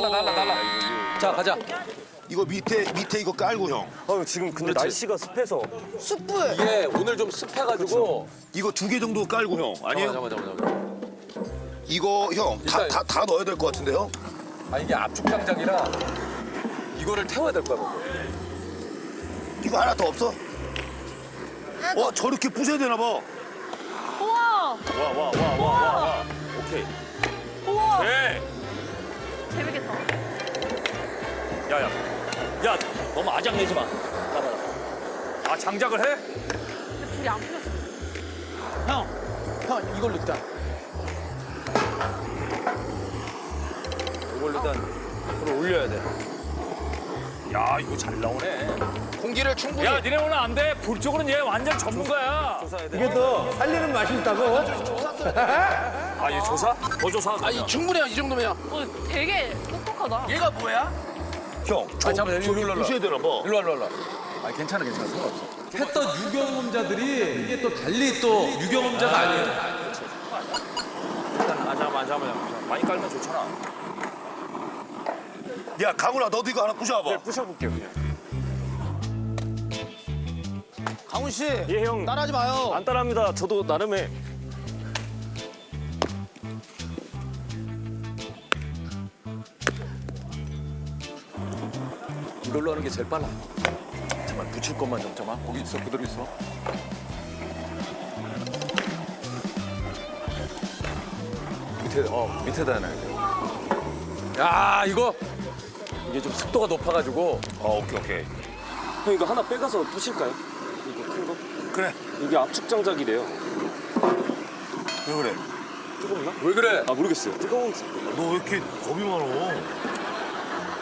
달라. 자, 가자. 이거 밑에 이거 깔고 형. 지금 근데 날씨가 습해서 숯불. 이게 오늘 좀 습해가지고. 이거 2개 정도 깔고 형. 아니에요? 잠깐만. 이거 형 다 넣어야 될 것 같은데 형? 아, 이게 압축 장작이라 이거를 태워야 될 거야, 그거. 이거 하나 더 없어? 저렇게 부셔야 되나 봐. 우와. 와. 오케이. 우와. 네. 재밌겠다. 야, 너무 아작 내지 마. 나봐라. 아, 장작을 해? 근데 불이 안 펴져. 형, 이걸로 일단. 이걸로 일단 불을 올려야 돼. 야, 이거 잘 나오네. 공기를 충분히. 야, 니네 오늘 안 돼. 불 쪽으로는 얘 완전 전문가야. 이게 더 살리는 맛이 있다고? 아, 얘 조사? 뭐 조사? 아니, 충분해요, 이 정도면. 되게 똑똑하다. 얘가 뭐야? 형, 잠깐만, 일로 와. 부셔야 되나 봐. 일로 와. 아, 괜찮아, 상관없어. 했던 유경험자들이 이게 또 달리 또 유경험자가 아니에요. 잠깐만. 많이 깔면 좋잖아. 야, 강훈아, 너도 이거 하나 부셔봐. 부셔볼게요, 그냥. 강훈 씨, 예, 형. 따라하지 마요. 안 따라합니다. 저도 나름의. 이걸로 하는 게 제일 빨라. 잠깐만, 붙일 것만 좀, 잠깐만. 거기 있어, 그대로 있어. 밑에다 해놔야 돼. 야, 이게 좀 습도가 높아가지고. 오케이. 형, 이거 하나 빼가서 부실까요? 이거 큰 거? 그래. 이게 압축 장작이래요. 왜 그래? 뜨겁나? 왜 그래? 아, 모르겠어요. 뜨거운. 너 왜 이렇게 겁이 많아?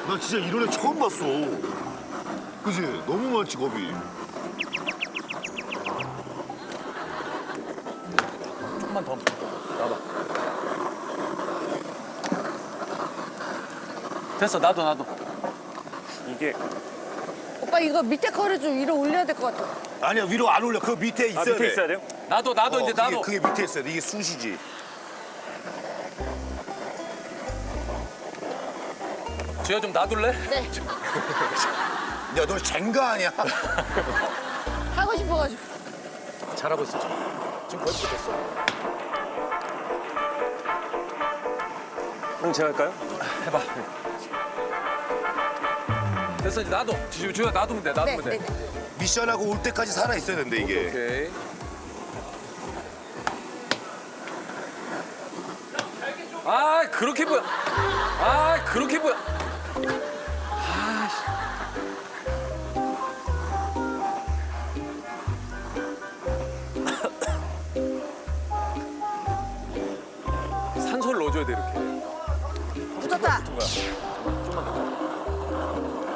나 진짜 이런 애 처음 봤어. 그지? 너무 많지, 겁이. 조금만 더. 놔봐. 됐어, 놔둬. 이게. 오빠 이거 밑에 거를 좀 위로 올려야 될 것 같아. 아니야, 위로 안 올려. 그 밑에 있어야 돼. 밑에 있어야 돼요? 놔둬, 이제 놔둬. 그게 밑에 있어야 돼. 이게 숯이지. 지효 좀 놔둘래? 네. 야, 너 젠가 아니야? 하고 싶어가지고. 잘하고 있어, 지금 거의 붙었어. 형, 제가 할까요? 해봐. 됐어, 이제 놔둬. 지효야, 놔두면 돼, 놔두면 돼. 미션하고 올 때까지 살아 있어야 된대, 이게. 오케이. 아, 그렇게 보여. 산소를 넣어줘야 돼, 이렇게. 붙었다. 좀만 더.